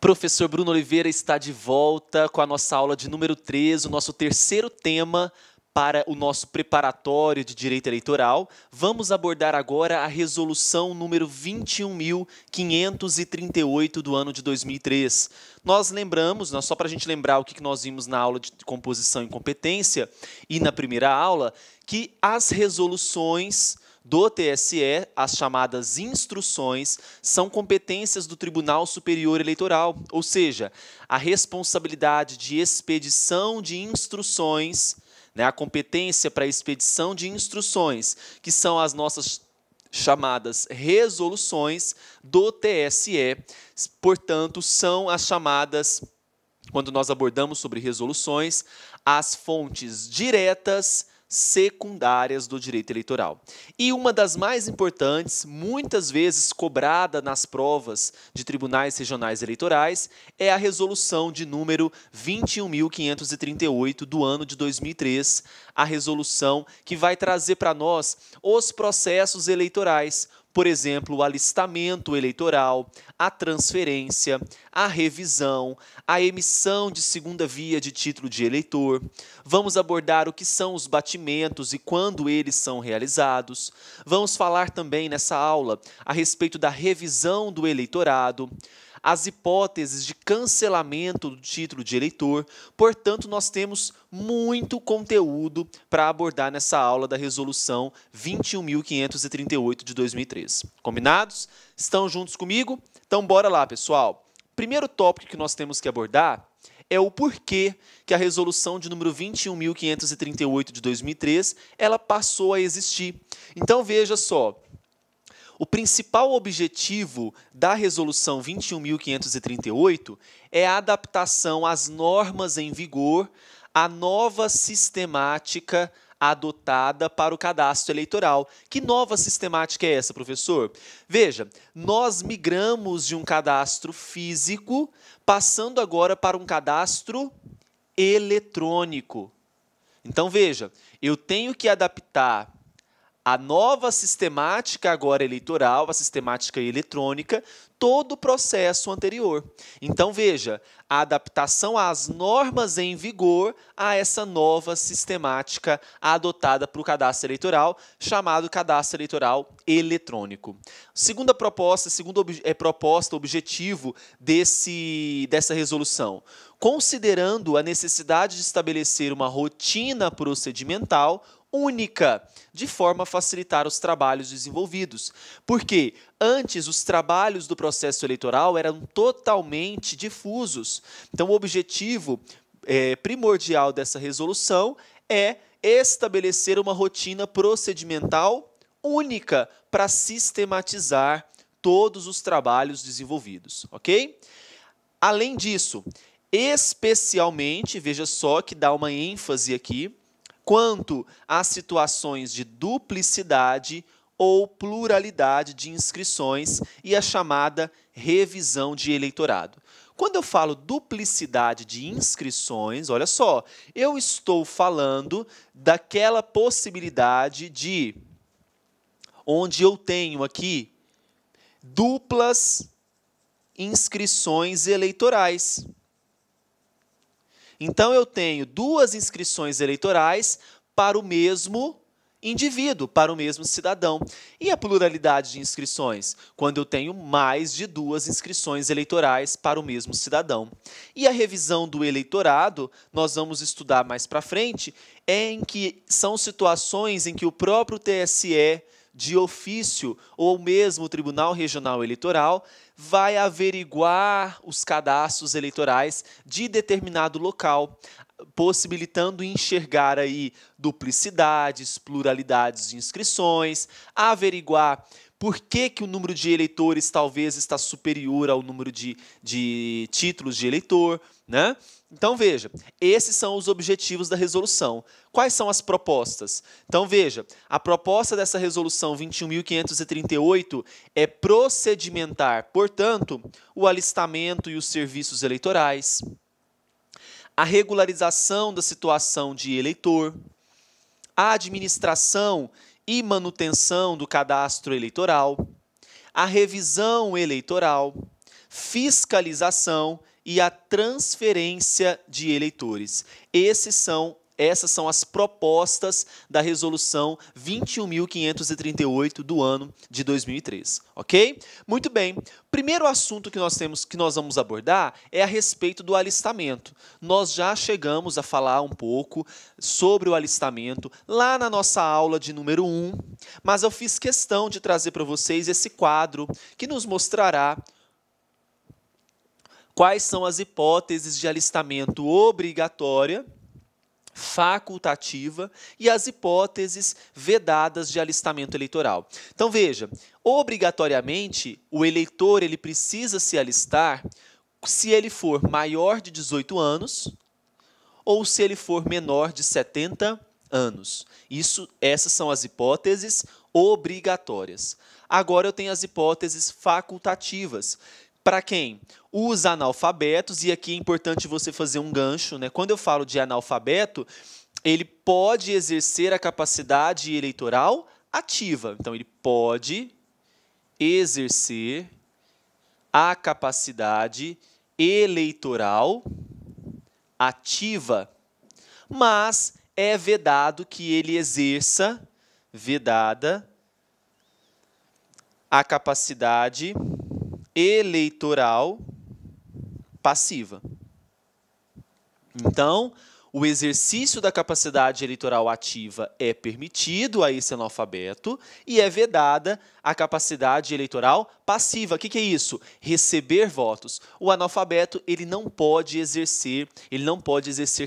Professor Bruno Oliveira está de volta com a nossa aula de número 3, o nosso terceiro tema para o nosso preparatório de direito eleitoral. Vamos abordar agora a resolução número 21.538 do ano de 2003. Nós lembramos, só para a gente lembrar o que nós vimos na aula de composição e competência e na primeira aula, que as resoluções do TSE, as chamadas instruções, são competências do Tribunal Superior Eleitoral, ou seja, a responsabilidade de expedição de instruções, a competência para a expedição de instruções, que são as nossas chamadas resoluções do TSE, portanto, são as chamadas, quando nós abordamos sobre resoluções, as fontes diretas secundárias do direito eleitoral. E uma das mais importantes, muitas vezes cobrada nas provas de tribunais regionais eleitorais, é a resolução de número 21.538 do ano de 2003, a resolução que vai trazer para nós os processos eleitorais, por exemplo, o alistamento eleitoral, a transferência, a revisão, a emissão de segunda via de título de eleitor. Vamos abordar o que são os batimentos e quando eles são realizados. Vamos falar também nessa aula a respeito da revisão do eleitorado, as hipóteses de cancelamento do título de eleitor. Portanto, nós temos muito conteúdo para abordar nessa aula da resolução 21.538 de 2003. Combinados? Estão juntos comigo? Então, bora lá, pessoal. Primeiro tópico que nós temos que abordar é o porquê que a resolução de número 21.538 de 2003 ela passou a existir. Então, veja só. O principal objetivo da resolução 21.538 é a adaptação às normas em vigor, à nova sistemática adotada para o cadastro eleitoral. Que nova sistemática é essa, professor? Veja, nós migramos de um cadastro físico, passando agora para um cadastro eletrônico. Então, veja, eu tenho que adaptar a nova sistemática agora eleitoral, a sistemática eletrônica, todo o processo anterior. Então, veja, a adaptação às normas em vigor a essa nova sistemática adotada para o cadastro eleitoral, chamado cadastro eleitoral eletrônico. Segunda proposta, objetivo dessa resolução. Considerando a necessidade de estabelecer uma rotina procedimental única, de forma a facilitar os trabalhos desenvolvidos. Porque antes os trabalhos do processo eleitoral eram totalmente difusos. Então, o objetivo primordial dessa resolução é estabelecer uma rotina procedimental única para sistematizar todos os trabalhos desenvolvidos, ok? Além disso, especialmente, veja só que dá uma ênfase aqui, quanto às situações de duplicidade ou pluralidade de inscrições e a chamada revisão de eleitorado. Quando eu falo duplicidade de inscrições, olha só, eu estou falando daquela possibilidade de onde eu tenho aqui duplas inscrições eleitorais. Então, eu tenho duas inscrições eleitorais para o mesmo indivíduo, para o mesmo cidadão. E a pluralidade de inscrições? Quando eu tenho mais de duas inscrições eleitorais para o mesmo cidadão. E a revisão do eleitorado, nós vamos estudar mais para frente, em que são situações em que o próprio TSE, de ofício, ou mesmo o Tribunal Regional Eleitoral, vai averiguar os cadastros eleitorais de determinado local, possibilitando enxergar aí duplicidades, pluralidades de inscrições, averiguar por que o número de eleitores talvez está superior ao número de títulos de eleitor, né? Então, veja, esses são os objetivos da resolução. Quais são as propostas? Então, veja, a proposta dessa resolução 21.538 é procedimentar, portanto, o alistamento e os serviços eleitorais, a regularização da situação de eleitor, a administração e manutenção do cadastro eleitoral, a revisão eleitoral, fiscalização e a transferência de eleitores. Essas são as propostas da Resolução 21.538 do ano de 2003, ok? Muito bem. Primeiro assunto que nós vamos abordar é a respeito do alistamento. Nós já chegamos a falar um pouco sobre o alistamento lá na nossa aula de número 1, mas eu fiz questão de trazer para vocês esse quadro que nos mostrará quais são as hipóteses de alistamento obrigatória, facultativa e as hipóteses vedadas de alistamento eleitoral. Então veja, obrigatoriamente o eleitor ele precisa se alistar se ele for maior de 18 anos ou se ele for menor de 70 anos. Essas são as hipóteses obrigatórias. Agora eu tenho as hipóteses facultativas. Para quem? Os analfabetos, e aqui é importante você fazer um gancho, né? Quando eu falo de analfabeto, ele pode exercer a capacidade eleitoral ativa. Então, ele pode exercer a capacidade eleitoral ativa, mas é vedado que ele exerça, vedada, a capacidade eleitoral passiva. Então, o exercício da capacidade eleitoral ativa é permitido a esse analfabeto e é vedada a capacidade eleitoral passiva. O que é isso? Receber votos. O analfabeto ele não pode exercer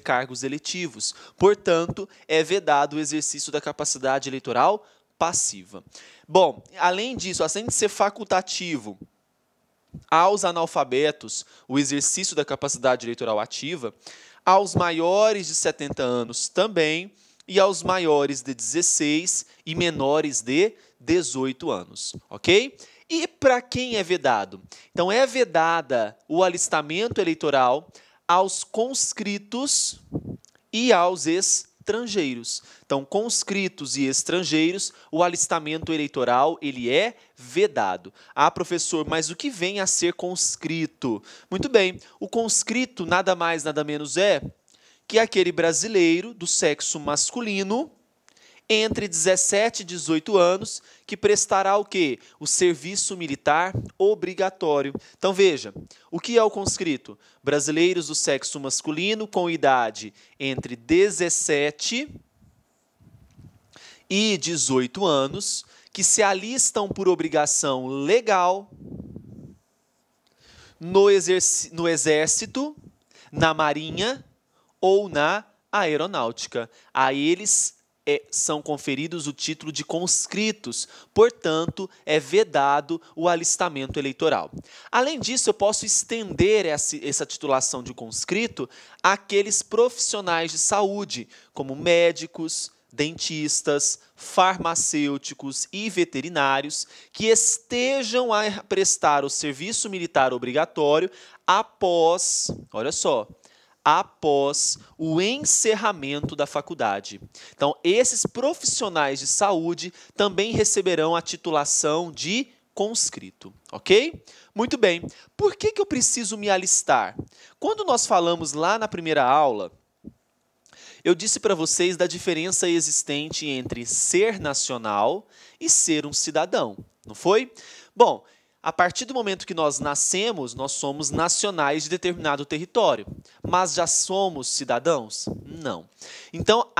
cargos eletivos. Portanto, é vedado o exercício da capacidade eleitoral passiva. Bom, além disso, além de ser facultativo aos analfabetos o exercício da capacidade eleitoral ativa, aos maiores de 70 anos também, e aos maiores de 16 e menores de 18 anos, ok? E para quem é vedado? Então, é vedada o alistamento eleitoral aos conscritos e aos estrangeiros. Então, conscritos e estrangeiros, o alistamento eleitoral ele é vedado. Ah, professor, mas o que vem a ser conscrito? Muito bem, o conscrito nada mais, nada menos é que aquele brasileiro do sexo masculino entre 17 e 18 anos que prestará o quê? O serviço militar obrigatório. Então, veja, o que é o conscrito? Brasileiros do sexo masculino com idade entre 17 e 18 anos que se alistam por obrigação legal no Exército, na Marinha ou na Aeronáutica. A eles são conferidos o título de conscritos, portanto, é vedado o alistamento eleitoral. Além disso, eu posso estender essa titulação de conscrito àqueles profissionais de saúde, como médicos, dentistas, farmacêuticos e veterinários, que estejam a prestar o serviço militar obrigatório após, olha só, após o encerramento da faculdade. Então, esses profissionais de saúde também receberão a titulação de conscrito, ok? Muito bem. Por que eu preciso me alistar? Quando nós falamos lá na primeira aula, eu disse para vocês da diferença existente entre ser nacional e ser um cidadão, não foi? Bom, a partir do momento que nós nascemos, nós somos nacionais de determinado território. Mas já somos cidadãos? Não. Então,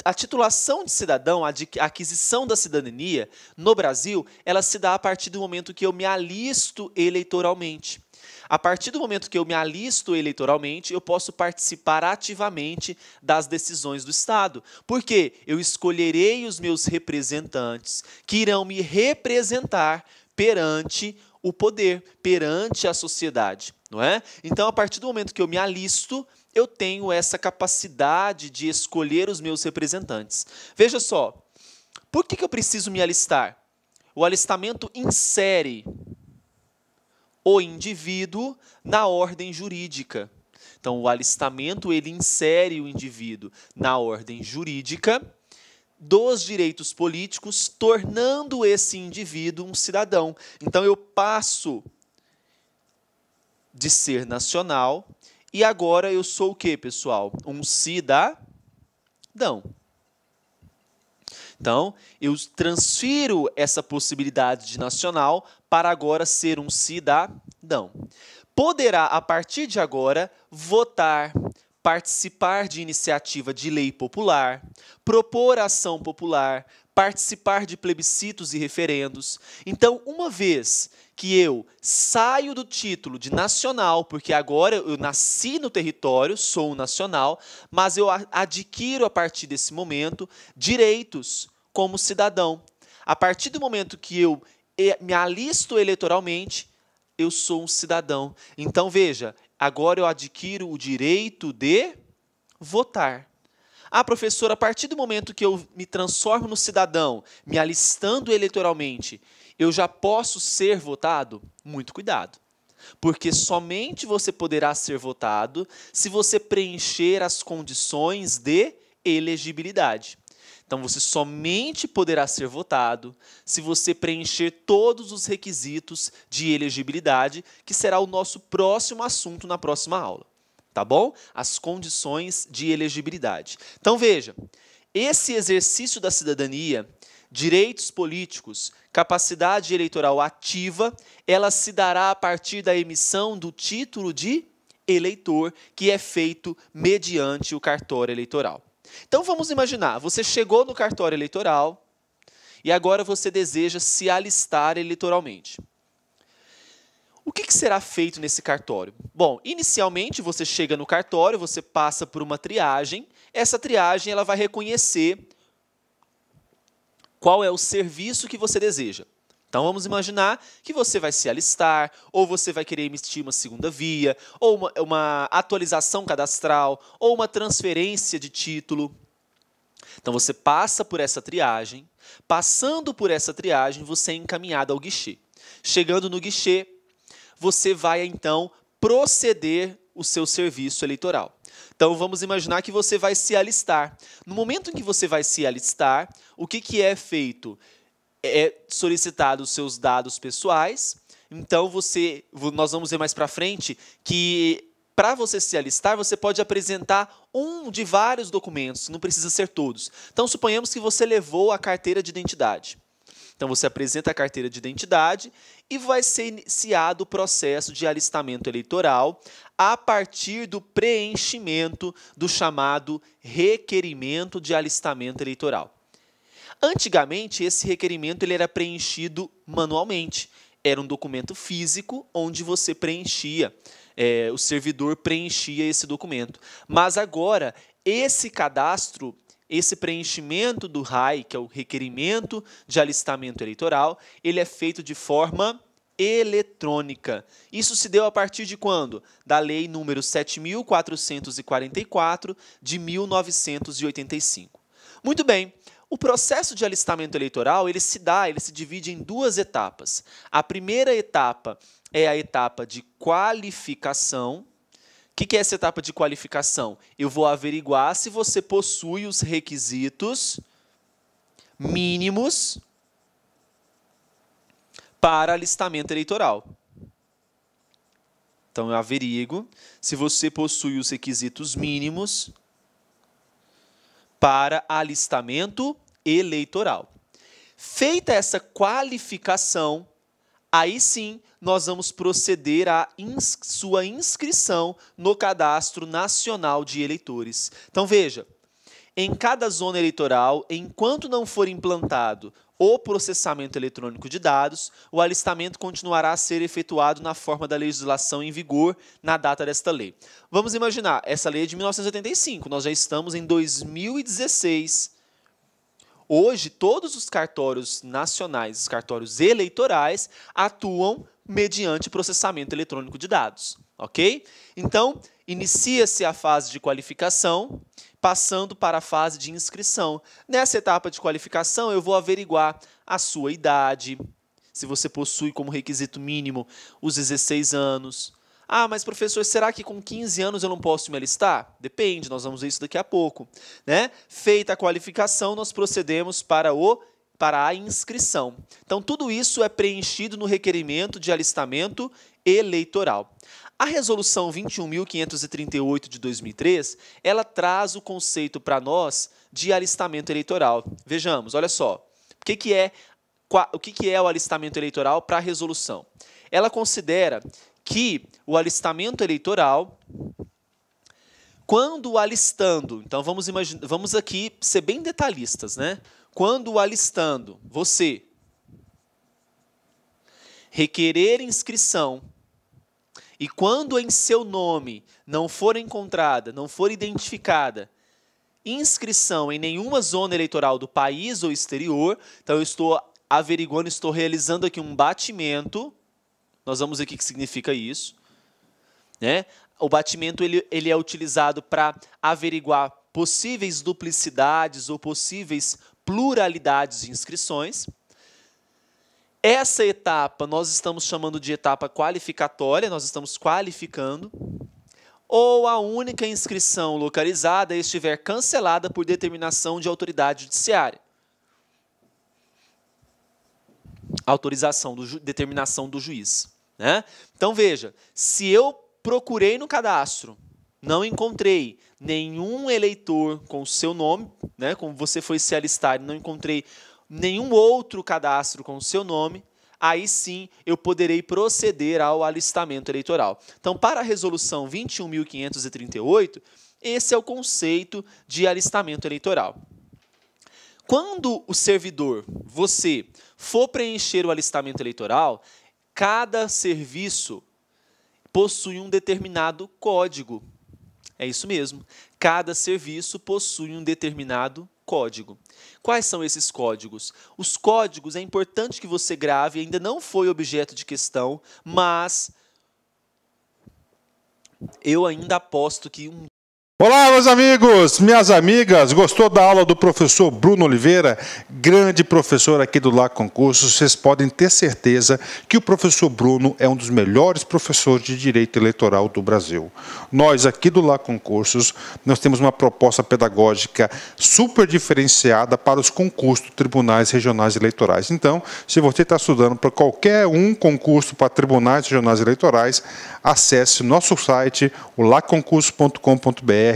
a titulação de cidadão, a aquisição da cidadania no Brasil, ela se dá a partir do momento que eu me alisto eleitoralmente. A partir do momento que eu me alisto eleitoralmente, eu posso participar ativamente das decisões do Estado. Porque eu escolherei os meus representantes que irão me representar perante o poder, perante a sociedade, não é? Então, a partir do momento que eu me alisto, eu tenho essa capacidade de escolher os meus representantes. Veja só, por que eu preciso me alistar? O alistamento insere o indivíduo na ordem jurídica. Então, o alistamento ele insere o indivíduo na ordem jurídica dos direitos políticos, tornando esse indivíduo um cidadão. Então, eu passo de ser nacional. E agora eu sou o quê, pessoal? Um cidadão. Então, eu transfiro essa possibilidade de nacional para agora ser um cidadão. Poderá, a partir de agora, votar, participar de iniciativa de lei popular, propor ação popular, participar de plebiscitos e referendos. Então, uma vez que eu saio do título de nacional, porque agora eu nasci no território, sou um nacional, mas eu adquiro a partir desse momento direitos como cidadão. A partir do momento que eu me alisto eleitoralmente, eu sou um cidadão. Então, veja, agora eu adquiro o direito de votar. Ah, professor, a partir do momento que eu me transformo no cidadão, me alistando eleitoralmente, eu já posso ser votado? Muito cuidado, porque somente você poderá ser votado se você preencher as condições de elegibilidade. Então, você somente poderá ser votado se você preencher todos os requisitos de elegibilidade, que será o nosso próximo assunto na próxima aula. Tá bom? As condições de elegibilidade. Então, veja, esse exercício da cidadania, direitos políticos, capacidade eleitoral ativa, ela se dará a partir da emissão do título de eleitor, que é feito mediante o cartório eleitoral. Então, vamos imaginar, você chegou no cartório eleitoral e agora você deseja se alistar eleitoralmente. O que será feito nesse cartório? Bom, inicialmente você chega no cartório, você passa por uma triagem. Essa triagem ela vai reconhecer qual é o serviço que você deseja. Então, vamos imaginar que você vai se alistar, ou você vai querer emitir uma segunda via, ou uma atualização cadastral, ou uma transferência de título. Então, você passa por essa triagem. Passando por essa triagem, você é encaminhado ao guichê. Chegando no guichê, você vai, então, proceder o seu serviço eleitoral. Então, vamos imaginar que você vai se alistar. No momento em que você vai se alistar, o que é feito? É solicitado os seus dados pessoais. Então, nós vamos ver mais para frente que, para você se alistar, você pode apresentar um de vários documentos, não precisa ser todos. Então, suponhamos que você levou a carteira de identidade. Então, você apresenta a carteira de identidade e vai ser iniciado o processo de alistamento eleitoral a partir do preenchimento do chamado requerimento de alistamento eleitoral. Antigamente, esse requerimento ele era preenchido manualmente. Era um documento físico onde você preenchia, o servidor preenchia esse documento. Mas agora, esse cadastro, esse preenchimento do RAI, que é o requerimento de alistamento eleitoral, ele é feito de forma eletrônica. Isso se deu a partir de quando? Da Lei número 7.444 de 1985. Muito bem. O processo de alistamento eleitoral, ele se divide em duas etapas. A primeira etapa é a etapa de qualificação. O que é essa etapa de qualificação? Eu vou averiguar se você possui os requisitos mínimos para alistamento eleitoral. Então, eu averigo se você possui os requisitos mínimos para alistamento eleitoral. Feita essa qualificação, aí sim nós vamos proceder à sua inscrição no Cadastro Nacional de Eleitores. Então, veja, em cada zona eleitoral, enquanto não for implantado o processamento eletrônico de dados, o alistamento continuará a ser efetuado na forma da legislação em vigor na data desta lei. Vamos imaginar, essa lei é de 1985, nós já estamos em 2016. Hoje, todos os cartórios nacionais, os cartórios eleitorais, atuam mediante processamento eletrônico de dados, ok? Então, inicia-se a fase de qualificação, passando para a fase de inscrição. Nessa etapa de qualificação, eu vou averiguar a sua idade, se você possui como requisito mínimo os 16 anos. Ah, mas professor, será que com 15 anos eu não posso me alistar? Depende, nós vamos ver isso daqui a pouco, né? Feita a qualificação, nós procedemos para a inscrição. Então, tudo isso é preenchido no requerimento de alistamento eleitoral. A Resolução 21.538 de 2003, ela traz o conceito para nós de alistamento eleitoral. Vejamos, olha só, o que é o alistamento eleitoral para a resolução? Ela considera que o alistamento eleitoral, quando alistando, então vamos aqui ser bem detalhistas, né? Quando alistando, você requerer inscrição e quando em seu nome não for encontrada, não for identificada inscrição em nenhuma zona eleitoral do país ou exterior, então eu estou averiguando, estou realizando aqui um batimento, nós vamos ver o que significa isso, né? O batimento ele é utilizado para averiguar possíveis duplicidades ou possíveis pluralidades de inscrições. Essa etapa nós estamos chamando de etapa qualificatória, nós estamos qualificando, ou a única inscrição localizada estiver cancelada por determinação de autoridade judiciária. Determinação do juiz, né? Então, veja, se eu procurei no cadastro, não encontrei nenhum eleitor com o seu nome, né, como você foi se alistar e não encontrei nenhum outro cadastro com o seu nome, aí sim eu poderei proceder ao alistamento eleitoral. Então, para a Resolução 21.538, esse é o conceito de alistamento eleitoral. Quando o servidor, você, for preencher o alistamento eleitoral, cada serviço possui um determinado código. É isso mesmo. Cada serviço possui um determinado código. Quais são esses códigos? Os códigos, é importante que você grave, ainda não foi objeto de questão, mas eu ainda aposto que Olá, meus amigos, minhas amigas, gostou da aula do professor Bruno Oliveira? Grande professor aqui do LA Concursos, vocês podem ter certeza que o professor Bruno é um dos melhores professores de Direito Eleitoral do Brasil. Nós aqui do LA Concursos, nós temos uma proposta pedagógica super diferenciada para os concursos de tribunais regionais eleitorais. Então, se você está estudando para qualquer concurso para tribunais regionais eleitorais, acesse o nosso site, o laconcursos.com.br,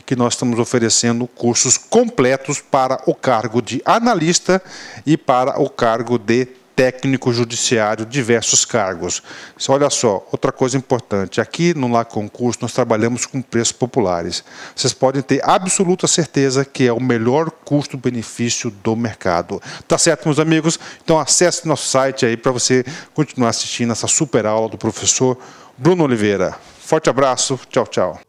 que nós estamos oferecendo cursos completos para o cargo de analista e para o cargo de técnico judiciário, diversos cargos. Olha só, outra coisa importante, aqui no LA Concurso nós trabalhamos com preços populares. Vocês podem ter absoluta certeza que é o melhor custo-benefício do mercado. Tá certo, meus amigos? Então acesse nosso site aí para você continuar assistindo essa super aula do professor Bruno Oliveira. Forte abraço, tchau, tchau.